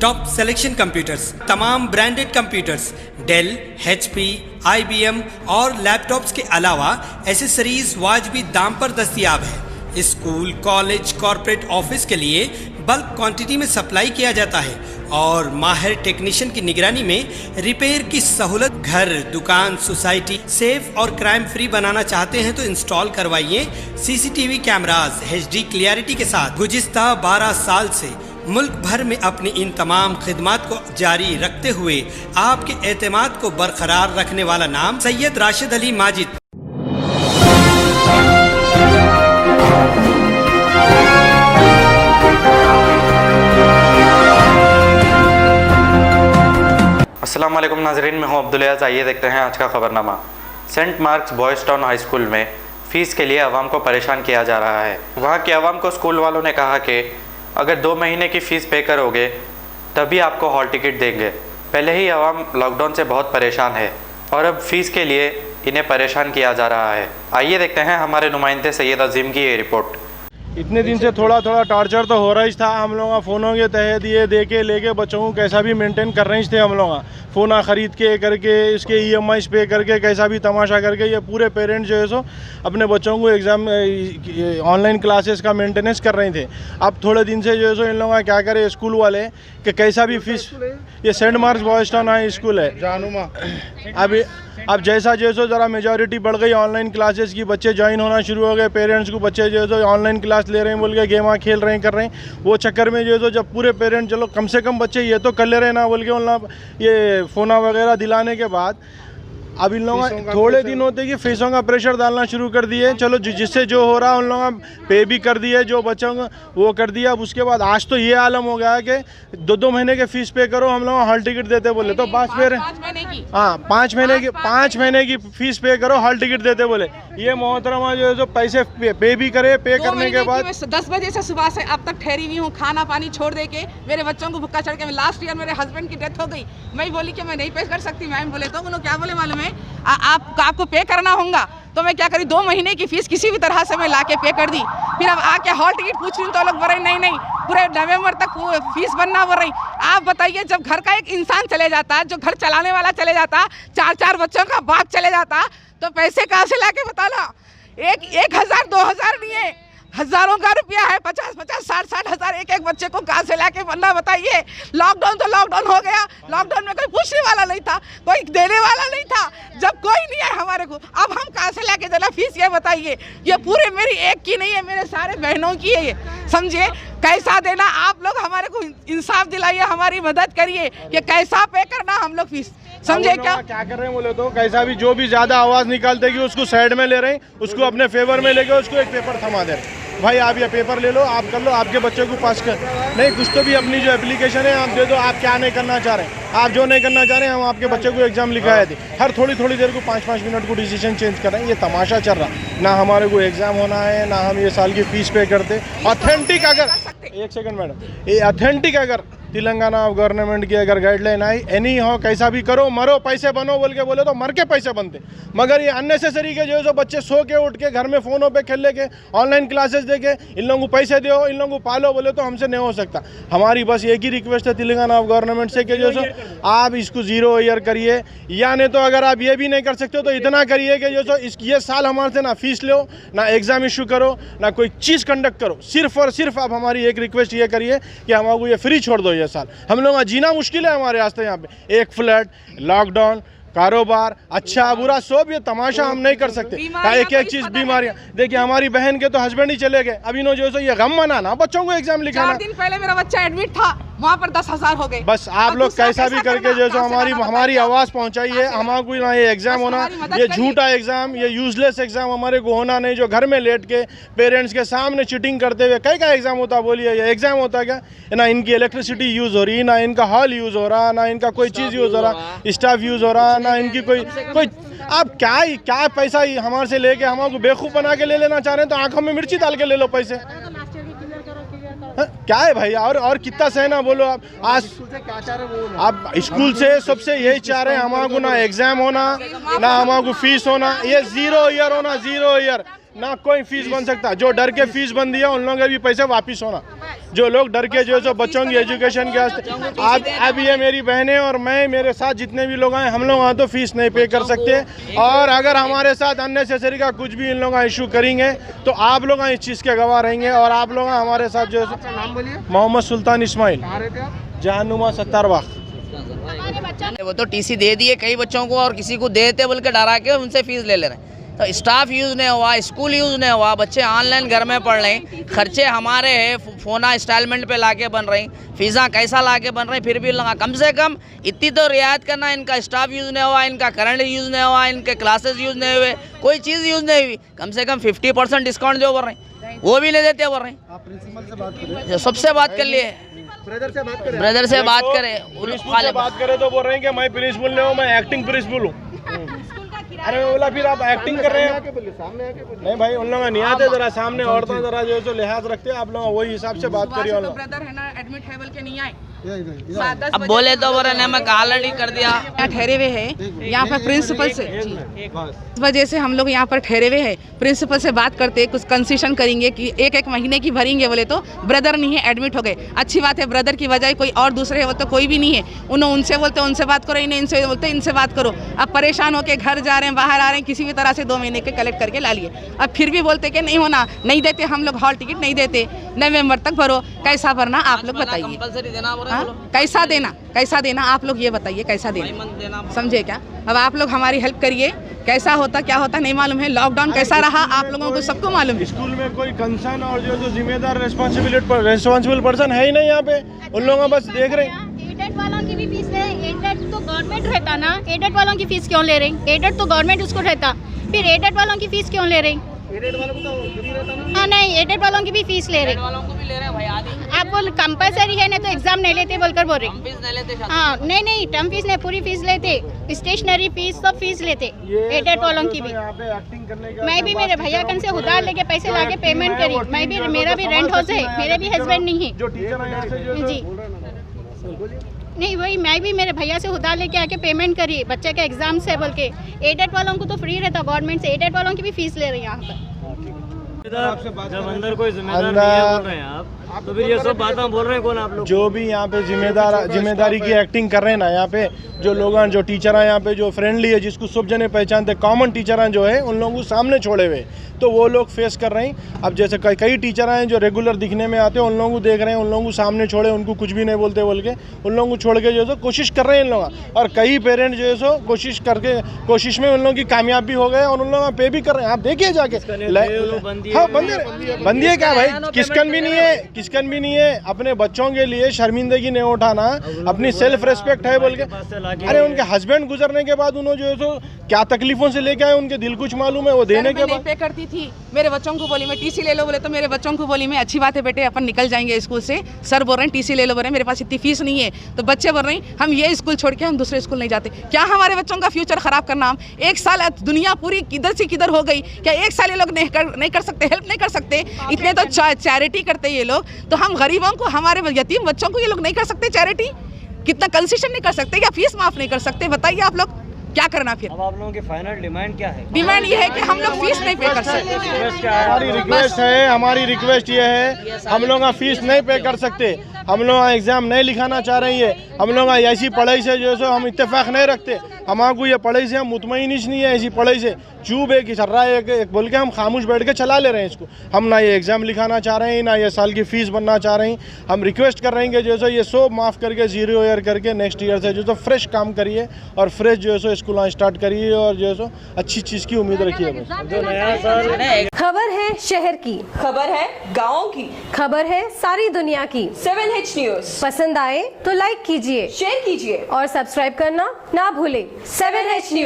Top selection computers, तमाम branded computers, Dell, HP, IBM और laptops के अलावा एसेसरीज वाजबी दाम पर दस्तयाब है। स्कूल, कॉलेज, कॉर्पोरेट ऑफिस के लिए बल्क क्वांटिटी में सप्लाई किया जाता है और माहिर टेक्नीशियन की निगरानी में रिपेयर की सहूलत। घर, दुकान, सोसाइटी सेफ और क्राइम फ्री बनाना चाहते हैं तो इंस्टॉल करवाइए CCTV कैमरास HD क्लियरिटी के साथ। गुज़िश्ता 12 साल से मुल्क भर में अपनी इन तमाम खिदमात को जारी रखते हुए आपके एतमाद को बरकरार रखने वाला नाम सैयद राशिद अली माजिद। अस्सलाम वालेकुम नाज़रीन, मैं हूं अब्दुल-अज़ीज़। आइए देखते हैं आज का खबरनामा। Saint Mark's Boys Town High School में फ़ीस के लिए आवाम को परेशान किया जा रहा है। वहां की आवाम को स्कूल वालों ने कहा कि अगर 2 महीने की फ़ीस पे करोगे तभी आपको हॉल टिकट देंगे। पहले ही आवाम लॉकडाउन से बहुत परेशान है और अब फ़ीस के लिए इन्हें परेशान किया जा रहा है। आइए देखते हैं हमारे नुमाइंदे सैयद अजीम की ये रिपोर्ट। इतने दिन से थोड़ा थोड़ा टॉर्चर तो हो रहा ही था। हम लोग फ़ोनों के तहत ये दे के लेके बच्चों को कैसा भी मेंटेन कर रहे थे। हम लोग फ़ोन ख़रीद के करके इसके EMI पे करके कैसा भी तमाशा करके ये पूरे पेरेंट्स जो है सो अपने बच्चों को एग्ज़ाम ऑनलाइन क्लासेस का मेंटेनेंस कर रहे थे। अब थोड़े दिन से जो है सो इन लोगों का क्या करे स्कूल वाले कि कैसा भी फीस, ये Saint Mark's Boys Town High School है जानुमा। अब जैसा ज़रा मेजॉरिटी बढ़ गई ऑनलाइन क्लासेस की, बच्चे ज्वाइन होना शुरू हो गए। पेरेंट्स को बच्चे जो है सो ऑनलाइन क्लास ले रहे हैं बोल के गेम खेल रहे हैं कर रहे हैं। वो चक्कर में जो है सो जब पूरे पेरेंट्स चलो कम से कम बच्चे ये तो कर ले रहे हैं ना बोल के उन ये फ़ोना वगैरह दिलाने के बाद अब इन लोगों थोड़े दिन होते कि फीसों का प्रेशर डालना शुरू कर दिए। चलो जिससे जो हो रहा है उन लोगों पे भी कर दिए, जो बच्चों को वो कर दिया। अब उसके बाद आज तो ये आलम हो गया है कि 2-2 महीने के फीस पे करो, हम लोग हॉल टिकट देते बोले तो बस फिर हाँ 5 महीने की फीस पे करो, हॉल टिकट देते बोले। ये मोहतरमा जो है जो पैसे पे भी करे, पे करने के बाद 10 बजे से सुबह से अब तक ठहरी हुई हूँ, खाना पानी छोड़ दे के मेरे बच्चों को भुक्का चढ़ के। लास्ट ईयर मेरे हस्बैंड की डेथ हो गई, मैं बोली कि मैं नहीं पे कर सकती। मैम बोले तो उन्होंने क्या बोले मालूम है, आपको पे करना होगा। तो मैं क्या करी, 2 महीने की फीस किसी भी तरह से मैं लाके पे कर दी। फिर अब आके हॉल टिकट पूछ रही हूँ तो लोग बोल रहे नहीं पूरे नवंबर तक फीस बनना बोल रही। आप बताइए, जब घर का एक इंसान चले जाता, जो घर चलाने वाला चले जाता, 4-4 बच्चों का बाप चले जाता, तो पैसे कहाँ से लाके बताना। 1,000 2,000 नहीं है, हज़ारों का रुपया है। 50-50 60-60 हज़ार एक बच्चे को कहाँ से लाके बनना बताइए। लॉकडाउन तो लॉकडाउन हो गया, लॉकडाउन में कोई पूछने वाला नहीं था, कोई देने वाला नहीं था। जब कोई नहीं है हमारे को, अब हम कहाँ से लाके देना फीस, ये बताइए। ये पूरे मेरी एक की नहीं है, मेरे सारे बहनों की है ये, समझिए। कैसा देना, आप लोग हमारे को इंसाफ दिलाइए, हमारी मदद करिए कि कैसा पे करना हम लोग फीस, समझे। क्या कर रहे हैं बोले तो कैसा भी जो भी ज़्यादा आवाज़ निकालते कि उसको साइड में ले रहे हैं, उसको अपने फेवर में लेके उसको एक पेपर थमा दे रहे हैं। भाई आप ये पेपर ले लो, आप कर लो, आपके बच्चे को पास कर नहीं, कुछ तो भी अपनी जो एप्लीकेशन है आप दे दो। आप क्या नहीं करना चाह रहे हैं, आप जो नहीं करना चाह रहे हैं, हम आपके बच्चे को एग्जाम लिखाए थे। हर थोड़ी देर को 5-5 मिनट को डिसीजन चेंज कर रहे हैं। ये तमाशा चल रहा, ना हमारे को एग्जाम होना है, ना हम ये साल की फीस पे करते। ऑथेंटिक अगर एक सेकंड मैडम, ये ऑथेंटिक अगर तेलंगाना गवर्नमेंट की अगर गाइडलाइन आई, एनी हो कैसा भी करो, मरो पैसे बनो बोल के बोले तो मर के पैसे बनते। मगर ये अननेसेसरी के जो बच्चे सो के उठ के घर में फ़ोनों पे खेल के ऑनलाइन क्लासेस दे के इन लोगों को पैसे दो, इन लोगों को पालो बोले तो हमसे नहीं हो सकता। हमारी बस एक ही रिक्वेस्ट है तेलंगाना गवर्नमेंट से कि जो आप इसको 0 ईयर करिए, या नहीं तो अगर आप ये भी नहीं कर सकते हो तो इतना करिए कि जो ये साल हमारे से ना फीस लो, ना एग्ज़ाम इशू करो, ना कोई चीज़ कंडक्ट करो। सिर्फ और सिर्फ आप हमारी एक रिक्वेस्ट ये करिए कि हमको ये फ्री छोड़ दो। ये साल हम लोग जीना मुश्किल है हमारे रास्ते। यहाँ पे एक फ्लड, लॉकडाउन, कारोबार, अच्छा बुरा सब ये तमाशा हम नहीं कर सकते। एक चीज़ बीमारियाँ देखिए, हमारी बहन के तो हस्बैंड ही चले गए, अभी नो जो ये गम मनाना, बच्चों को एग्जाम लिखाना। 4 दिन पहले मेरा बच्चा एडमिट था, वहाँ पर 10,000 हो गए। बस आप लोग कैसा भी करके जैसे हमारी आवाज़ पहुँचाइए। हमारे ना ये एग्ज़ाम होना, ये झूठा एग्ज़ाम, ये यूजलेस एग्ज़ाम हमारे को होना नहीं, जो घर में लेट के पेरेंट्स के सामने चीटिंग करते हुए कई का एग्ज़ाम होता। बोलिए ये एग्ज़ाम होता क्या? ना इनकी इलेक्ट्रिसिटी यूज़ हो रही, ना इनका हॉल यूज़ हो रहा, ना इनका कोई चीज़ यूज़ हो रहा, स्टाफ यूज़ हो रहा, ना इनकी कोई आप क्या पैसा हमारे से लेके हमारे बेवकूफ़ बना के ले लेना चाह रहे हैं, तो आंखों में मिर्ची डाल के ले लो पैसे। क्या है भाई, और कितना सहना बोलो आप। आज आप स्कूल से सबसे यही चाह रहे हैं, हमारे को ना एग्जाम होना, ना हमारे को फीस होना, ये 0 ईयर होना, 0 ईयर। ना कोई फीस बन सकता। जो डर के फीस बन दिया उन लोगों के भी पैसे वापस होना। जो लोग डर के जो है सो बच्चों की एजुकेशन के वास्ते, आज अब ये मेरी बहनें और मैं, मेरे साथ जितने भी लोग आए, हम लोग वहाँ तो फीस नहीं पे कर सकते। और अगर हमारे साथ अननेसेसरी का कुछ भी इन लोग इशू करेंगे तो आप लोग इस चीज़ के गवाह रहेंगे। और आप लोग हमारे साथ जो है, नाम बोलिए। मोहम्मद सुल्तान इस्माइल, जहानुमा 70 बाग। वो तो टीसी दे दिए कई बच्चों को, और किसी को देते बोल के डरा के उनसे फीस ले रहे हैं। तो स्टाफ यूज़ नहीं हुआ, स्कूल यूज़ नहीं हुआ, बच्चे ऑनलाइन घर में पढ़ रहे हैं, खर्चे हमारे हैं, फ़ोना इंस्टॉलमेंट पे लाके बन रही, फ़ीसा कैसा लाके बन रही, फिर भी लगा कम से कम इतनी तो रियायत करना। इनका स्टाफ यूज़ नहीं हुआ, इनका करंट यूज़ नहीं हुआ, इनके क्लासेस यूज़ नहीं हुए, कोई चीज़ यूज़ नहीं हुई, कम से कम 50% डिस्काउंट जो बोल रहे हैं वो भी नहीं देते बोल रहे हैं। आप प्रिंसिपल से बात करें, सबसे बात कर लिए, ब्रदर से बात करें, ब्रदर से बात करें, प्रिंसिपल से बात करें तो बोल रहे हैं कि मैं प्रिंसिपल नहीं हूँ, मैं एक्टिंग प्रिंसिपल हूँ। अरे मैं बोला फिर आप एक्टिंग कर रहे हैं। सामने आके बोलिए। नहीं भाई, उन लोग नहीं आते, जरा सामने औरतें जरा जो है सो लिहाज रखते हैं, आप लोग वही हिसाब से बात करिए। तो ब्रदर है ना, एडमिट है बोल के नहीं आए। अब बोले तो बोले नहीं, मैं ऑलरेडी कर दिया। यहाँ ठहरे हुए हैं, यहाँ पर प्रिंसिपल से इस वजह से हम लोग यहाँ पर ठहरे हुए हैं। प्रिंसिपल से बात करते, कुछ कंसेशन करेंगे कि एक महीने की भरेंगे। बोले तो ब्रदर नहीं है, एडमिट हो गए। अच्छी बात है, ब्रदर की वजह कोई और दूसरे है वो तो कोई भी नहीं है। उनसे बोलते उनसे बात करो, इन्हें इनसे बोलते इनसे बात करो। अब परेशान होकर घर जा रहे हैं, बाहर आ रहे हैं, किसी भी तरह से 2 महीने के कलेक्ट करके ला लिए। अब फिर भी बोलते कि नहीं होना, नहीं देते हम लोग, हॉल टिकट नहीं देते, नवंबर तक भरो। कैसा भरना आप लोग बताइए, कैसा देना आप लोग ये बताइए, कैसा देना, समझे क्या? अब आप लोग हमारी हेल्प करिए, कैसा होता क्या होता नहीं मालूम है। लॉकडाउन कैसा रहा आप लोगों को सबको मालूम है। स्कूल में कोई कंसर्न और जो जिम्मेदार रिस्पॉन्सिबल पर्सन है ही नहीं यहाँ पे, उन लोगों बस देख रहे हैं। एडेड वालों की भी फीस ले, एडेड तो गवर्नमेंट रहता ना, एडेड वालों की फीस क्यों ले रही? एडेड तो गवर्नमेंट उसको रहता, फिर एडेड वालों की फीस क्यों ले रही? एडेड वालों को तो फ्री रहता ना। हाँ नहीं, एडेड वालों की भी फीस ले रही। वालों को भी ले रहे हैं भाई, आधी आप बोल कंपलसरी है ना तो एग्जाम नहीं लेते बोलकर बोल रही। फीस नहीं लेते। हाँ नहीं, टर्म फीस नहीं, पूरी फीस लेते, स्टेशनरी फीस सब फीस लेते एडेड वालों की भी। यहाँ पे एक्टिंग करने का मैं भी मेरे भैया कन से उधार लेके पैसे लाके पेमेंट करी, मैं भी, मेरा भी रेंट हाउस है, मेरे भी हस्बैंड नहीं है जो टीचर है यहाँ से जो जी। नहीं वही, मैं भी मेरे भैया से उधार लेके आके पेमेंट करी, बच्चे के एग्जाम से बोल के। एडेड वालों को तो फ्री रहता गवर्नमेंट से, एडेड वालों की भी फीस ले रही है यहाँ पर। जब अंदर कोई जिम्मेदार नहीं है बोल रहे हैं आप, तो फिर ये सब बातें बोल रहे हैं कौन आप लोग? जो भी यहाँ पे जिम्मेदारी की एक्टिंग कर रहे हैं ना, यहाँ पे जो लोग जो टीचर हैं यहाँ पे जो फ्रेंडली है, जिसको सब जने पहचानते, कॉमन टीचर हैं जो है, उन लोगों को सामने छोड़े हुए, तो वो लोग फेस कर रहे हैं। अब जैसे कई टीचर हैं जो रेगुलर दिखने में आते हैं, उन लोगों को देख रहे हैं, उन लोगों को सामने छोड़े, उनको कुछ भी नहीं बोलते बोल के उन लोगों को छोड़ के जो है कोशिश कर रहे हैं इन लोग। और कई पेरेंट जो है सो कोशिश में उन लोगों की कामयाब भी हो गए और उन लोग पे भी कर रहे हैं। आप देखिए जाके। हाँ बंदी है क्या भाई, किसकन भी नहीं है। अपने बच्चों के लिए शर्मिंदगी नहीं उठाना, अपनी सेल्फ रेस्पेक्ट है बोल के। अरे उनके हस्बैंड गुजरने के बाद उन्होंने जो है सो क्या तकलीफों से लेके आए, उनके दिल कुछ मालूम है, वो देने के बाद पे करती थी। मेरे बच्चों को बोली मैं टीसी ले लो, बोले तो मेरे बच्चों को बोली मैं अच्छी बात है बेटे अपन निकल जाएंगे स्कूल से। सर बोल रहे हैं टीसी ले लो, बोल रहे हैं मेरे पास इतनी फीस नहीं है। तो बच्चे बोल रहे हैं हम ये स्कूल छोड़ के हम दूसरे स्कूल नहीं जाते। क्या हमारे बच्चों का फ्यूचर खराब करना? हम 1 साल दुनिया पूरी किधर से किधर हो गई, क्या 1 साल ये लोग नहीं कर सकते, हेल्प नहीं कर सकते? इतने तो चैरिटी करते ये लोग, तो हम गरीबों को, हमारे यतीम बच्चों को ये लोग नहीं कर सकते चैरिटी? कितना कंसेशन नहीं कर सकते, क्या फीस माफ नहीं कर सकते? बताइए आप लोग क्या करना फिर? अब आप लोगों की फाइनल डिमांड क्या है? डिमांड ये है कि हम लोग फीस नहीं पे कर सकते। हमारी रिक्वेस्ट ये है, हम लोग फीस नहीं पे कर सकते, हम लोग एग्ज़ाम नहीं लिखाना चाह रहे हैं, हम लोग ऐसी पढ़ाई से जो है हम इत्तेफाक नहीं रखते, हमारे ये पढ़ाई से हम मुतमईन नहीं है। ऐसी पढ़ाई से चूब है कि चल रहा है एक बोल के हम खामोश बैठ के चला ले रहे हैं इसको। हम ना ये एग्ज़ाम लिखाना चाह रहे हैं, ना ये साल की फ़ीस बनना चाह रहे हैं। हम रिक्वेस्ट कर रहे हैं कि जो है ये सब माफ़ करके 0 ईयर करके नेक्स्ट ईयर से जो है फ्रेश काम करिए और फ्रेश जो है स्कूल स्टार्ट करिए और जो है अच्छी चीज़ की उम्मीद रखिए। खबर है शहर की, खबर है गाँव की, खबर है सारी दुनिया की। 7H न्यूज़ पसंद आए तो लाइक कीजिए, शेयर कीजिए और सब्सक्राइब करना ना भूलें। 7H news.